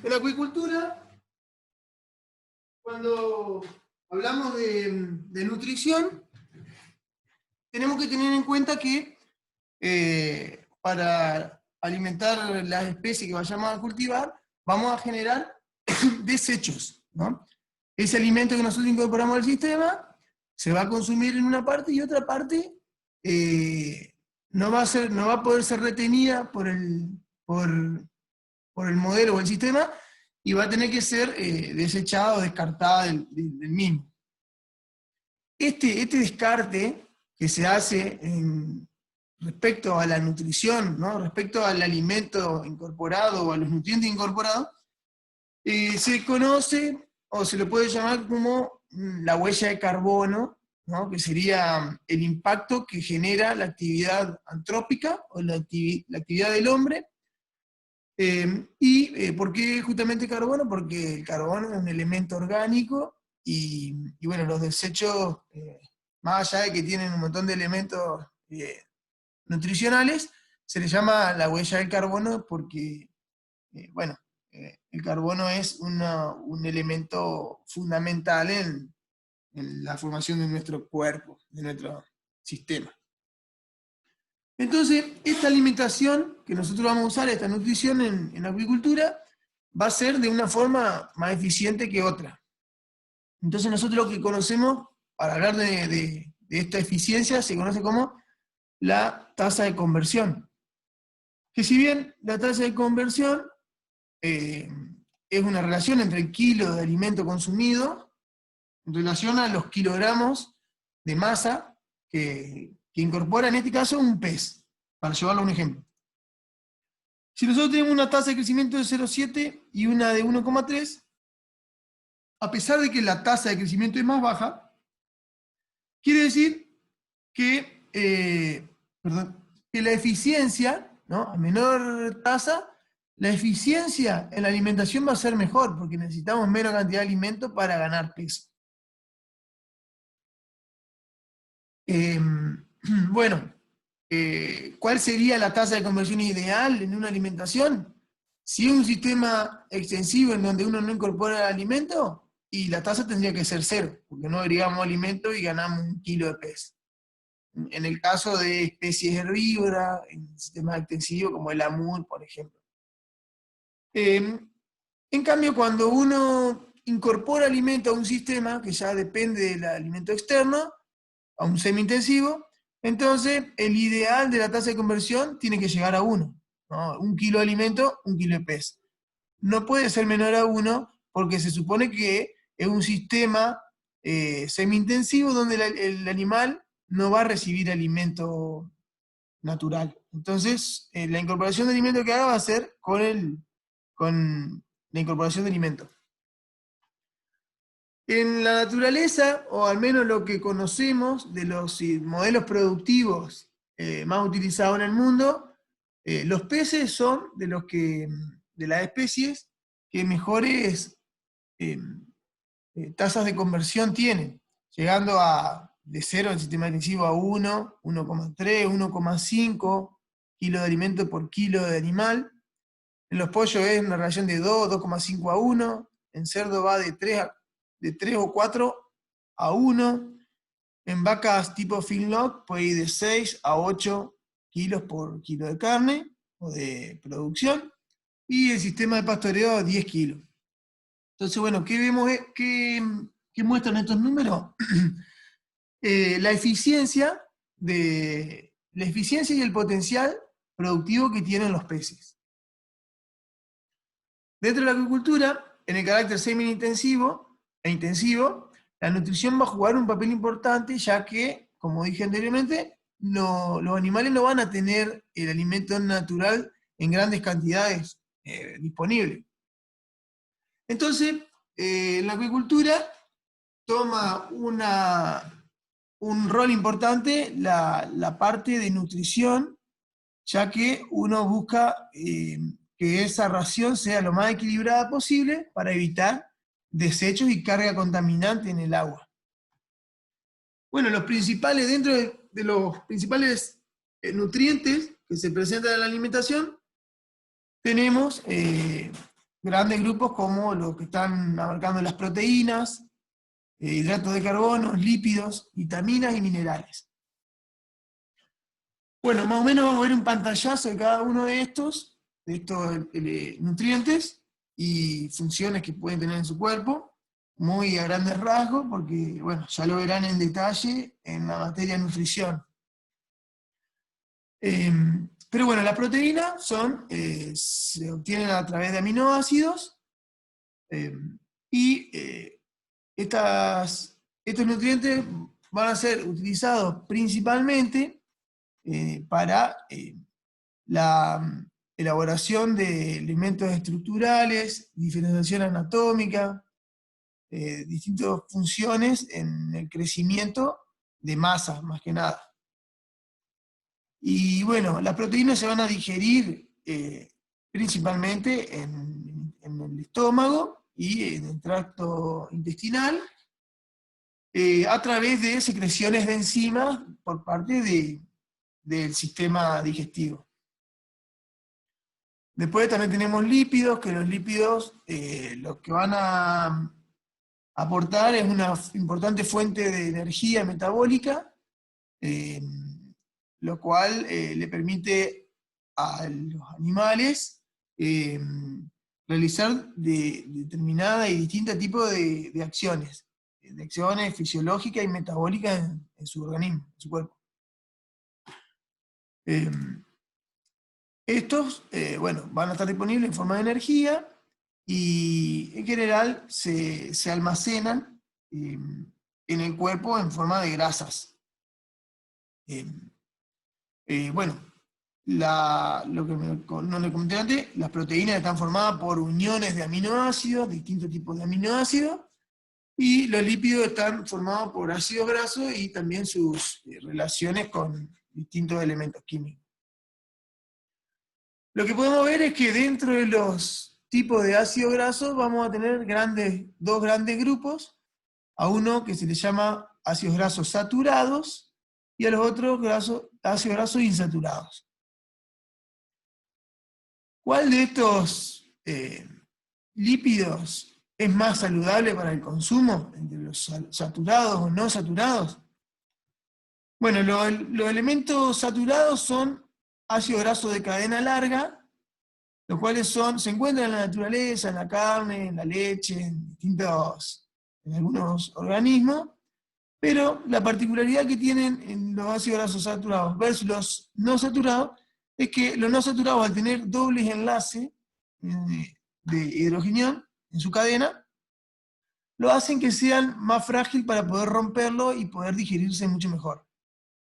En la acuicultura, cuando hablamos de nutrición, tenemos que tener en cuenta que para alimentar las especies que vayamos a cultivar, vamos a generar desechos, ¿no? Ese alimento que nosotros incorporamos al sistema se va a consumir en una parte y otra parte no va a poder ser retenida por el modelo o el sistema y va a tener que ser desechada o descartada del mismo. Este descarte que se hace respecto a la nutrición, ¿no? Respecto al alimento incorporado o a los nutrientes incorporados, se conoce o se le puede llamar como la huella de carbono, ¿no? Que sería el impacto que genera la actividad antrópica o la actividad del hombre. ¿Por qué justamente carbono? Porque el carbono es un elemento orgánico y bueno, los desechos, más allá de que tienen un montón de elementos nutricionales, se les llama la huella del carbono porque, bueno, el carbono es un elemento fundamental en la formación de nuestro cuerpo, de nuestro sistema. Entonces, esta alimentación que nosotros vamos a usar, esta nutrición en la acuicultura, va a ser de una forma más eficiente que otra. Entonces nosotros lo que conocemos, para hablar de esta eficiencia, se conoce como la tasa de conversión. Que si bien la tasa de conversión es una relación entre el kilo de alimento consumido en relación a los kilogramos de masa que incorpora en este caso un pez, para llevarlo a un ejemplo. Si nosotros tenemos una tasa de crecimiento de 0,7 y una de 1,3, a pesar de que la tasa de crecimiento es más baja, quiere decir que, que la eficiencia, ¿no? A menor tasa, la eficiencia en la alimentación va a ser mejor, porque necesitamos menos cantidad de alimento para ganar peso. Bueno, ¿cuál sería la tasa de conversión ideal en una alimentación? Si es un sistema extensivo en donde uno no incorpora el alimento, y la tasa tendría que ser 0, porque no agregamos alimento y ganamos 1 kilo de peso. En el caso de especies herbívoras, en sistemas extensivos como el amur, por ejemplo. En cambio, cuando uno incorpora alimento a un sistema que ya depende del alimento externo, a un semi-intensivo, entonces el ideal de la tasa de conversión tiene que llegar a 1, ¿no? 1 kilo de alimento, 1 kilo de peso. No puede ser menor a 1 porque se supone que es un sistema semi-intensivo donde el animal no va a recibir alimento natural. Entonces, la incorporación de alimento que haga va a ser con la incorporación de alimento. En la naturaleza, o al menos lo que conocemos de los modelos productivos más utilizados en el mundo, los peces son de las especies que mejores tasas de conversión tienen, llegando de 0 en sistema intensivo a 1, 1,3, 1,5 kilos de alimento por kilo de animal. En los pollos es una relación de 2, 2,5 a 1. En cerdo va de 3 o 4 a 1. En vacas tipo feedlot puede ir de 6 a 8 kilos por kilo de carne o de producción. Y el sistema de pastoreo 10 kilos. Entonces, bueno, ¿qué vemos? ¿Qué muestran estos números? La eficiencia y el potencial productivo que tienen los peces. Dentro de la acuicultura, en el carácter semi-intensivo e intensivo, la nutrición va a jugar un papel importante, ya que, como dije anteriormente, los animales no van a tener el alimento natural en grandes cantidades disponibles. Entonces, la acuicultura toma un rol importante la parte de nutrición, ya que uno busca que esa ración sea lo más equilibrada posible para evitar desechos y carga contaminante en el agua. Bueno, dentro de los principales nutrientes que se presentan en la alimentación, tenemos grandes grupos como los que están abarcando las proteínas, hidratos de carbono, lípidos, vitaminas y minerales. Bueno, más o menos vamos a ver un pantallazo de cada uno de estos nutrientes y funciones que pueden tener en su cuerpo, muy a grandes rasgos, porque bueno, ya lo verán en detalle en la materia de nutrición. Pero bueno, las proteínas se obtienen a través de aminoácidos, y estos nutrientes van a ser utilizados principalmente para la elaboración de elementos estructurales, diferenciación anatómica, distintas funciones en el crecimiento de masa, más que nada. Y bueno, las proteínas se van a digerir principalmente en el estómago y en el tracto intestinal, a través de secreciones de enzimas por parte del sistema digestivo. Después también tenemos lípidos, que los lípidos lo que van a aportar es una importante fuente de energía metabólica, lo cual le permite a los animales realizar determinada y distintos tipos de acciones fisiológicas y metabólicas en su organismo, en su cuerpo. Estos, bueno, van a estar disponibles en forma de energía y en general se almacenan en el cuerpo en forma de grasas. Bueno, lo que no le comenté antes, las proteínas están formadas por uniones de aminoácidos, distintos tipos de aminoácidos, y los lípidos están formados por ácidos grasos y también sus relaciones con distintos elementos químicos. Lo que podemos ver es que dentro de los tipos de ácidos grasos vamos a tener dos grandes grupos, a uno que se le llama ácidos grasos saturados y a los otros ácidos grasos insaturados. ¿Cuál de estos lípidos es más saludable para el consumo, entre los saturados o no saturados? Bueno, los elementos saturados son ácidos grasos de cadena larga, los cuales se encuentran en la naturaleza, en la carne, en la leche, en algunos organismos, pero la particularidad que tienen en los ácidos grasos saturados versus los no saturados es que los no saturados, al tener dobles enlaces de hidrogenión en su cadena, lo hacen que sean más frágiles para poder romperlo y poder digerirse mucho mejor.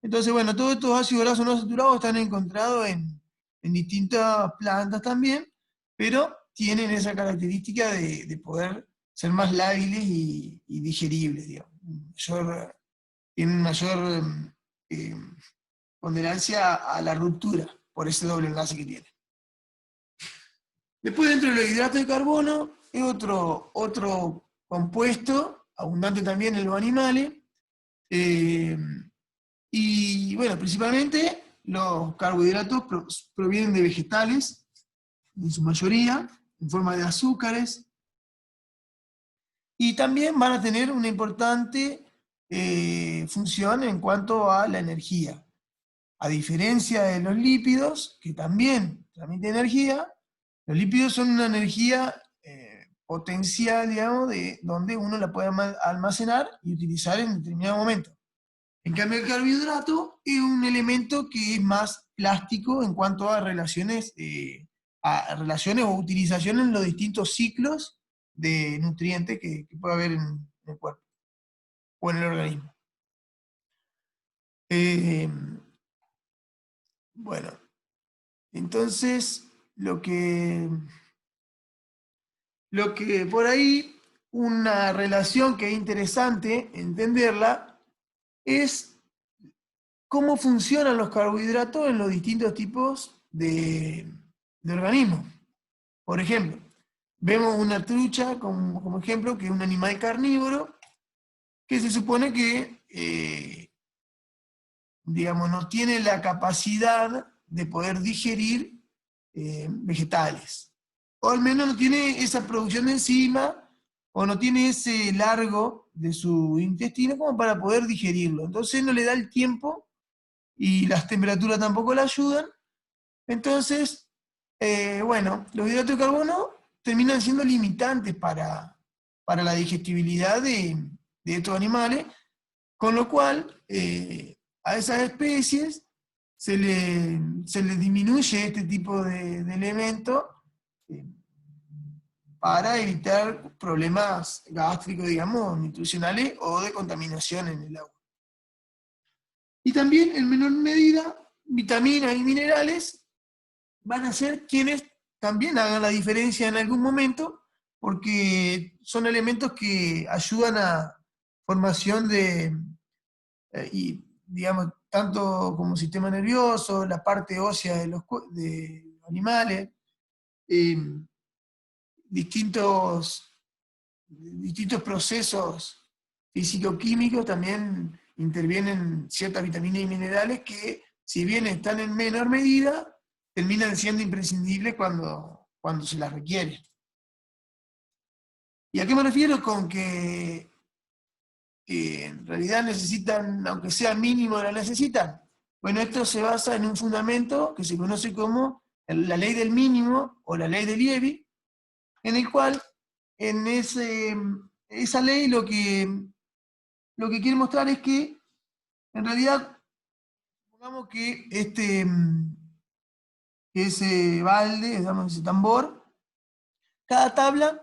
Entonces, bueno, todos estos ácidos grasos no saturados están encontrados en distintas plantas también, pero tienen esa característica de poder ser más lábiles y digeribles, digamos. Tienen mayor ponderancia a la ruptura por ese doble enlace que tienen. Después, dentro de los hidratos de carbono, es otro compuesto, abundante también en los animales, y bueno, principalmente los carbohidratos provienen de vegetales, en su mayoría, en forma de azúcares, y también van a tener una importante función en cuanto a la energía. A diferencia de los lípidos, que también transmiten energía, los lípidos son una energía potencial, digamos, donde uno la puede almacenar y utilizar en determinado momento. En cambio, el carbohidrato es un elemento que es más plástico en cuanto a relaciones o utilización en los distintos ciclos de nutrientes que puede haber en el cuerpo o en el organismo. Bueno, entonces lo que por ahí, una relación que es interesante entenderla, es cómo funcionan los carbohidratos en los distintos tipos de organismos. Por ejemplo, vemos una trucha como ejemplo, que es un animal carnívoro, que se supone que, digamos, no tiene la capacidad de poder digerir vegetales. o al menos no tiene esa producción de enzima, o no tiene ese largo de su intestino como para poder digerirlo. Entonces no le da el tiempo y las temperaturas tampoco le ayudan. Entonces, bueno, los hidratos de carbono terminan siendo limitantes para la digestibilidad de estos animales, con lo cual a esas especies se le disminuye este tipo de elementos eh, para evitar problemas gástricos, digamos, nutricionales o de contaminación en el agua. Y también, en menor medida, vitaminas y minerales van a ser quienes también hagan la diferencia en algún momento, porque son elementos que ayudan a formación y digamos, tanto como sistema nervioso, la parte ósea de los animales, eh, distintos, distintos procesos físico-químicos también intervienen ciertas vitaminas y minerales que, si bien están en menor medida, terminan siendo imprescindibles cuando se las requiere. ¿Y a qué me refiero con que en realidad necesitan, aunque sea mínimo, la necesitan? Bueno, esto se basa en un fundamento que se conoce como la ley del mínimo o la ley de Liebig, en el cual en esa ley lo que quiere mostrar es que en realidad, supongamos que ese balde, digamos, ese tambor, cada tabla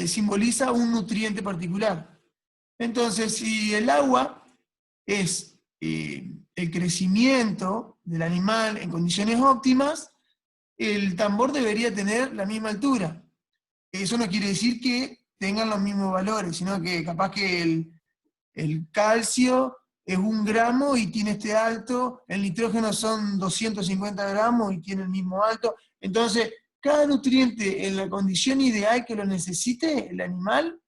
simboliza un nutriente particular. Entonces, si el agua es el crecimiento del animal en condiciones óptimas, el tambor debería tener la misma altura. Eso no quiere decir que tengan los mismos valores, sino que capaz que el calcio es 1 gramo y tiene este alto, el nitrógeno son 250 gramos y tiene el mismo alto. Entonces, cada nutriente en la condición ideal que lo necesite, el animal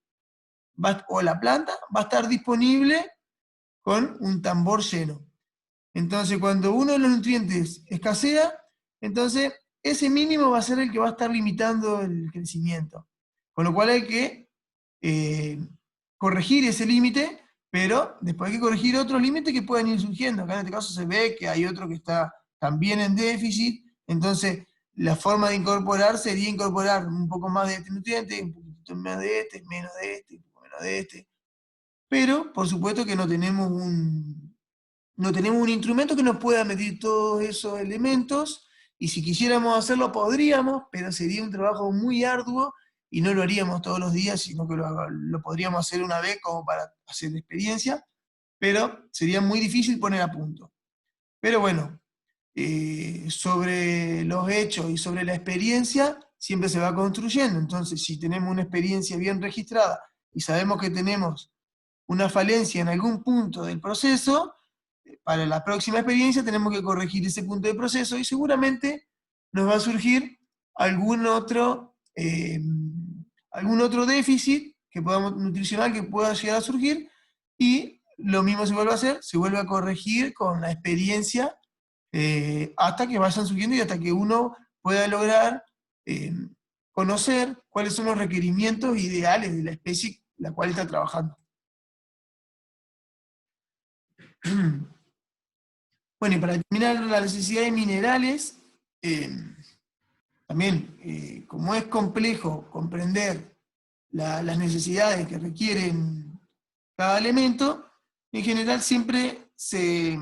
o la planta va a estar disponible con un tambor lleno. Entonces, cuando uno de los nutrientes escasea, entonces ese mínimo va a ser el que va a estar limitando el crecimiento. Con lo cual hay que corregir ese límite, pero después hay que corregir otros límites que pueden ir surgiendo. Acá en este caso se ve que hay otro que está también en déficit, entonces la forma de incorporar sería incorporar un poco más de este nutriente, un poquito más de este, menos de este, un poco menos de este. Pero, por supuesto que no tenemos un instrumento que nos pueda medir todos esos elementos, y si quisiéramos hacerlo podríamos, pero sería un trabajo muy arduo y no lo haríamos todos los días, sino que lo podríamos hacer una vez como para hacer experiencia, pero sería muy difícil poner a punto. Pero bueno, sobre los hechos y sobre la experiencia siempre se va construyendo. Entonces, si tenemos una experiencia bien registrada y sabemos que tenemos una falencia en algún punto del proceso, para la próxima experiencia tenemos que corregir ese punto de proceso y seguramente nos va a surgir algún otro, algún otro déficit nutricional que pueda llegar a surgir, y lo mismo se vuelve a hacer, se vuelve a corregir con la experiencia hasta que vayan surgiendo y hasta que uno pueda lograr eh, conocer cuáles son los requerimientos ideales de la especie la cual está trabajando. Bueno, y para terminar, la necesidad de minerales, también, como es complejo comprender las necesidades que requieren cada elemento, en general siempre se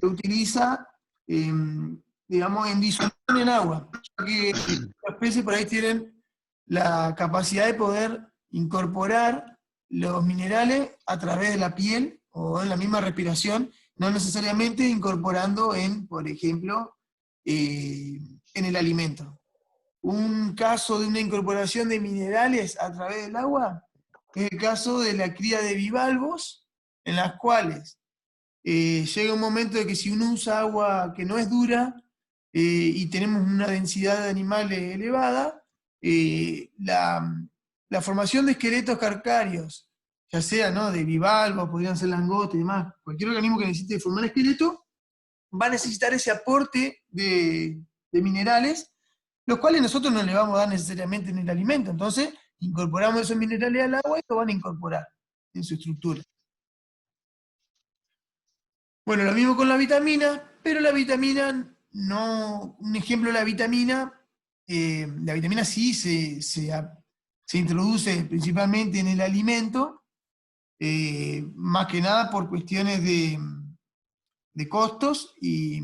utiliza, digamos, en disolución en agua, ya que las especies por ahí tienen la capacidad de poder incorporar los minerales a través de la piel o en la misma respiración, no necesariamente incorporando por ejemplo, en el alimento. Un caso de una incorporación de minerales a través del agua es el caso de la cría de bivalvos, en las cuales llega un momento de que si uno usa agua que no es dura y tenemos una densidad de animales elevada, la formación de esqueletos calcáreos, ya sea, ¿no?, de bivalvos, podrían ser langostas y demás, cualquier organismo que necesite formar esqueleto, va a necesitar ese aporte de minerales los cuales nosotros no le vamos a dar necesariamente en el alimento. Entonces, incorporamos esos minerales al agua y lo van a incorporar en su estructura. Bueno, lo mismo con la vitamina, pero la vitamina no. Un ejemplo de la vitamina sí se introduce principalmente en el alimento, más que nada por cuestiones de costos y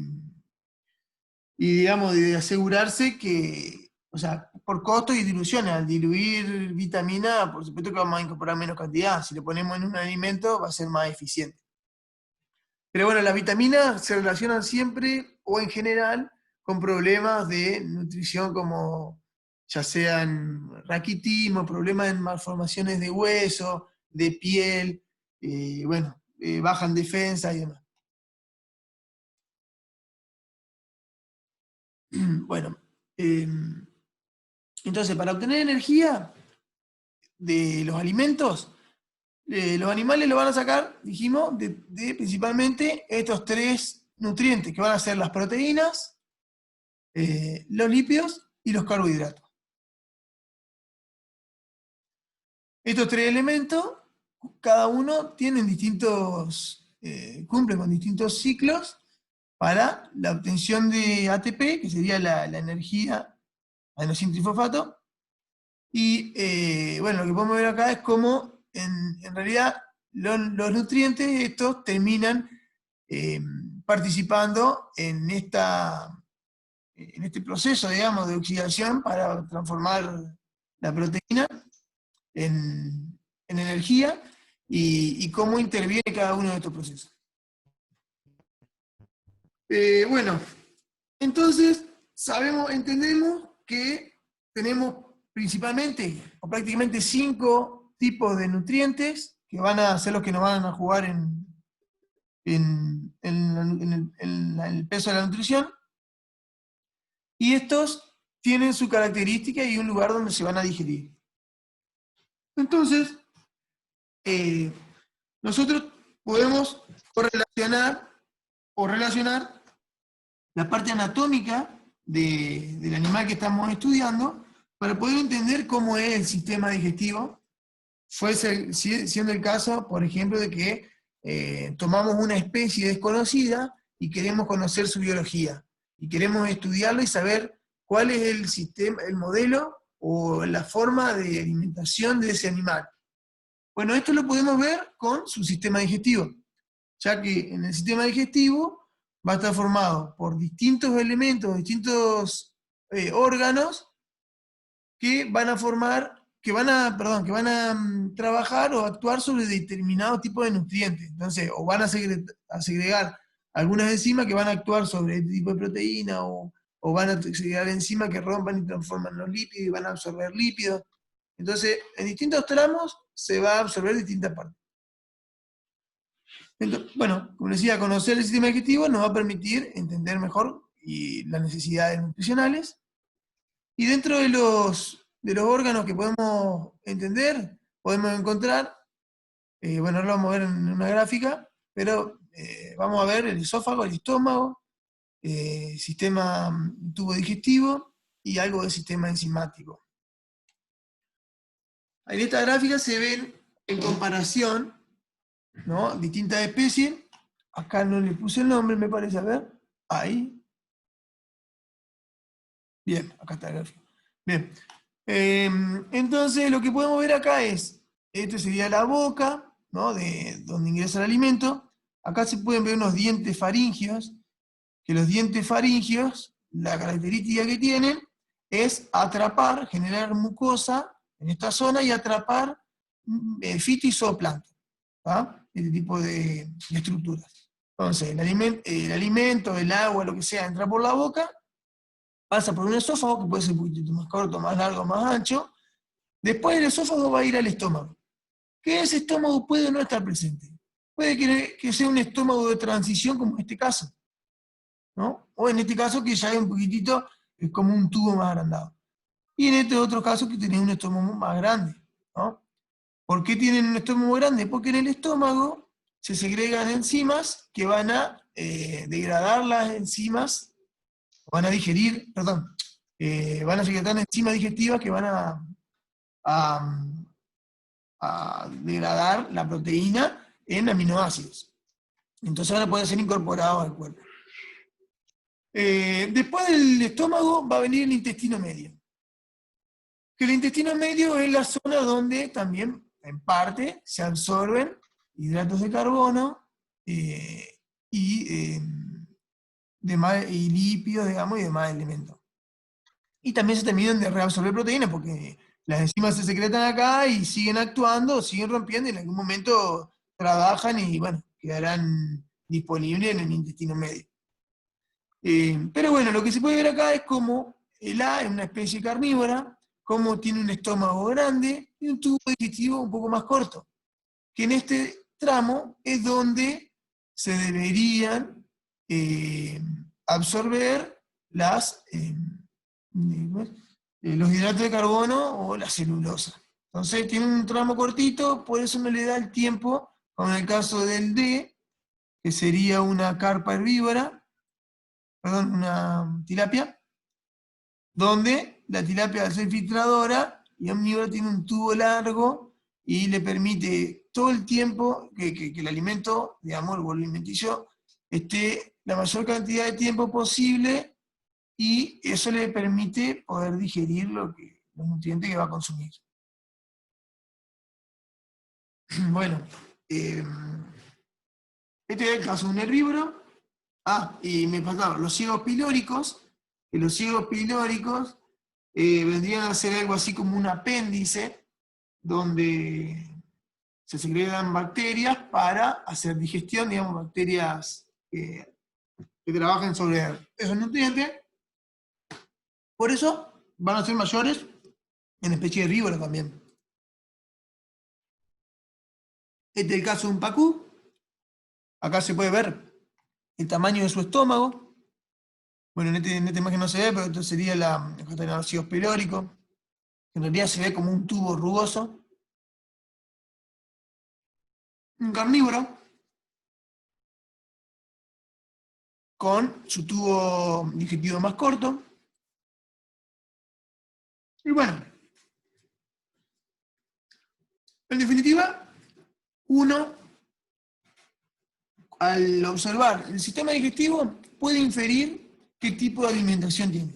digamos, de asegurarse que, o sea, por costos y diluciones, al diluir vitamina, por supuesto que vamos a incorporar menos cantidad. Si lo ponemos en un alimento, va a ser más eficiente. Pero bueno, las vitaminas se relacionan siempre o en general con problemas de nutrición como ya sean raquitismo, problemas en malformaciones de hueso, de piel, bueno, baja en defensa y demás. Bueno, entonces para obtener energía de los alimentos, los animales lo van a sacar, dijimos, de principalmente estos tres nutrientes, que van a ser las proteínas, los lípidos y los carbohidratos. Estos tres elementos, cada uno tienen cumple con distintos ciclos para la obtención de ATP, que sería la energía adenosín-trifosfato. Y bueno, lo que podemos ver acá es cómo en realidad los nutrientes estos terminan participando en este proceso, digamos, de oxidación para transformar la proteína en energía y cómo interviene cada uno de estos procesos. Bueno, entonces entendemos que tenemos principalmente o prácticamente 5 tipos de nutrientes que van a ser los que nos van a jugar en el peso de la nutrición, y estos tienen su característica y un lugar donde se van a digerir. Entonces, nosotros podemos relacionar la parte anatómica del animal que estamos estudiando para poder entender cómo es el sistema digestivo, siendo el caso, por ejemplo, de que tomamos una especie desconocida y queremos conocer su biología, y queremos estudiarlo y saber cuál es el sistema, el modelo o la forma de alimentación de ese animal. Bueno, esto lo podemos ver con su sistema digestivo, ya que en el sistema digestivo va a estar formado por distintos elementos, distintos órganos que van a trabajar o actuar sobre determinado tipo de nutrientes. Entonces, o van a segregar algunas enzimas que van a actuar sobre este tipo de proteína, o van a segregar enzimas que rompan y transforman los lípidos y van a absorber lípidos. Entonces, en distintos tramos se va a absorber distintas partes. Entonces, bueno, como decía, conocer el sistema digestivo nos va a permitir entender mejor las necesidades nutricionales. Y dentro de los órganos que podemos entender, podemos encontrar, bueno, ahora lo vamos a ver en una gráfica, pero vamos a ver el esófago, el estómago, sistema tubo digestivo y algo del sistema enzimático. En esta gráfica se ven en comparación, ¿no?, distintas especies. Acá no le puse el nombre, me parece, a ver. Ahí. Bien, acá está el gráfico. Bien. Entonces, lo que podemos ver acá es, este sería la boca, ¿no?, de donde ingresa el alimento. Acá se pueden ver unos dientes faringios, que los dientes faringios, la característica que tienen es atrapar, generar mucosa en esta zona y atrapar fito y zooplancton, ¿tá? Este tipo de estructuras. Entonces, el alimento, el agua, lo que sea, entra por la boca, pasa por un esófago, que puede ser un poquito más corto, más largo, más ancho. Después el esófago va a ir al estómago. Que ese estómago puede no estar presente. Puede que sea un estómago de transición, como en este caso, ¿no? O en este caso que ya es un poquitito, es como un tubo más agrandado. Y en este otro caso que tiene un estómago más grande, ¿no? ¿Por qué tienen un estómago grande? Porque en el estómago se segregan enzimas que van a degradar las enzimas, van a digerir, perdón, van a secretar enzimas digestivas que van a, a degradar la proteína en aminoácidos. Entonces van a poder ser incorporados al cuerpo. Después del estómago va a venir el intestino medio. Que el intestino medio es la zona donde también, en parte, se absorben hidratos de carbono y lípidos, digamos, y demás elementos. Y también se terminan de reabsorber proteínas, porque las enzimas se secretan acá y siguen actuando, siguen rompiendo, y en algún momento trabajan y, bueno, quedarán disponibles en el intestino medio. Pero bueno, lo que se puede ver acá es cómo el A es una especie carnívora, cómo tiene un estómago grande y un tubo digestivo un poco más corto, que en este tramo es donde se deberían absorber los hidratos de carbono o la celulosa. Entonces tiene un tramo cortito, por eso no le da el tiempo, como en el caso del D, que sería una carpa herbívora, perdón, una tilapia, donde la tilapia al ser filtradora y omnívora tiene un tubo largo y le permite todo el tiempo que el alimento, digamos, el bolo alimenticio, esté la mayor cantidad de tiempo posible, y eso le permite poder digerir los nutrientes que va a consumir. Bueno, este es el caso de un herbívoro. Y me faltaba los ciegos pilóricos, que los ciegos pilóricos vendrían a ser algo así como un apéndice, donde se secretan bacterias para hacer digestión, digamos, bacterias que trabajan sobre esos nutrientes. Por eso van a ser mayores en especie herbívora también. Este es el caso de un pacú. Acá se puede ver el tamaño de su estómago. Bueno, en esta imagen no se ve, pero esto sería el ácido pelórico. En realidad se ve como un tubo rugoso. Un carnívoro con su tubo digestivo más corto. Y bueno, en definitiva, uno, al observar el sistema digestivo, puede inferir qué tipo de alimentación tiene.